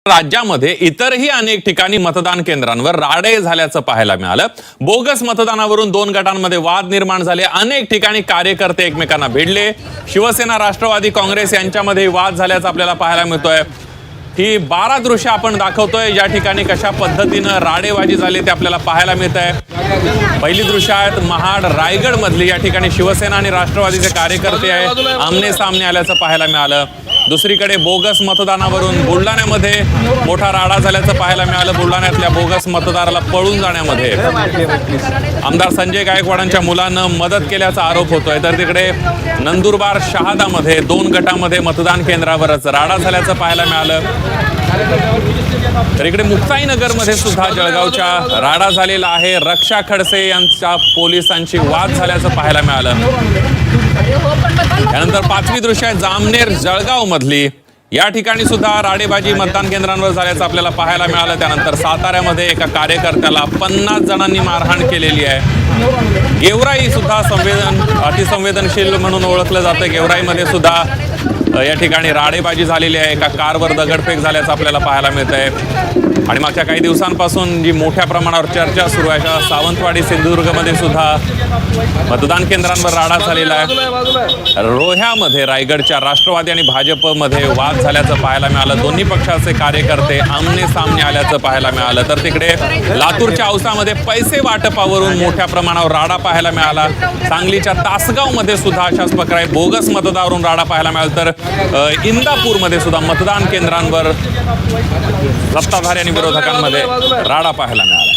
राज्यामध्ये इतरही अनेक ठिकाणी मतदान केंद्रांवर राडे झाल्याचं पाहायला मिळालं। बोगस मतदानावरून दोन गटांमध्ये वाद निर्माण झाले। अनेक ठिकाणी कार्यकर्ते एकमेकांना भिडले। शिवसेना, राष्ट्रवादी काँग्रेस यांच्यामध्ये वाद झाल्याचं आपल्याला पाहायला मिळतोय। ही 12 दृश्य आपण दाखवतोय, या ठिकाणी कशा पद्धतीने राडेबाजी झाली ते आपल्याला पाहायला मिळतंय। पहिली दृश्य आहेत महाड रायगड मधली। या ठिकाणी शिवसेना आणि राष्ट्रवादीचे कार्यकर्ते आमने सामने आल्याचं पाहायला मिळालं। दुसरीकडे बोगस मतदानावरून बुलढाण्यामध्ये मोठा राडा झाल्याचं पाहायला मिळालं। बुलढाण्यातल्या बोगस मतदाराला पळून जाण्यामध्ये आमदार संजय गायकवाडांच्या मुलानं मदत केल्याचा आरोप होतोय। तर तिकडे नंदुरबार शहादामध्ये दोन गटांमध्ये मतदान केंद्रावरच राडा झाल्याचं पाहायला मिळालं। तर इकडे मुक्ताईनगरमध्ये सुद्धा जळगावच्या राडा झालेला आहे। रक्षा खडसे यांच्या पोलिसांची वाद झाल्याचं पाहायला मिळालं। त्यानंतर पाचवी दृश्य आहे जामनेर जळगाव मधली। या ठिकाणी सुद्धा राडेबाजी मतदान केंद्रांवर झाल्याचं आपल्याला पाहायला मिळालं। त्यानंतर साताऱ्यामध्ये एका कार्यकर्त्याला 50 जणांनी मारहाण केलेली आहे। गेवराई सुद्धा अतिसंवेदनशील म्हणून ओळखलं जातं। गेवराईमध्ये सुद्धा या ठिकाणी राडेबाजी झालेली आहे। एका कारवर दगडफेक झाल्याचं आपल्याला पाहायला मिळतंय। आणि मागच्या काही दिवसांपासून जी मोठ्या प्रमाणावर चर्चा सुरू आहे, अशा सावंतवाडी सिंधुदुर्गमध्ये सुद्धा मतदान केंद्रांवर राडा झालेला आहे। रोह्यामध्ये रायगडच्या राष्ट्रवादी आणि भाजपमध्ये वाद झाल्याचं पाहायला मिळालं। दोन्ही पक्षाचे कार्यकर्ते आमने सामने आल्याचं पाहायला मिळालं। तर तिकडे लातूरच्या औसामध्ये पैसे वाटपावरून मोठ्या प्रमाणावर राडा पाहायला मिळाला। सांगलीच्या तासगावमध्ये सुद्धा अशाच प्रकारे बोगस मतदारावरून राडा पाहायला मिळाला। तर इंदापूरमध्ये सुद्धा मतदान केंद्रांवर सत्ताधारी आणि विरोधकांमध्ये राडा पाहायला मिळाला।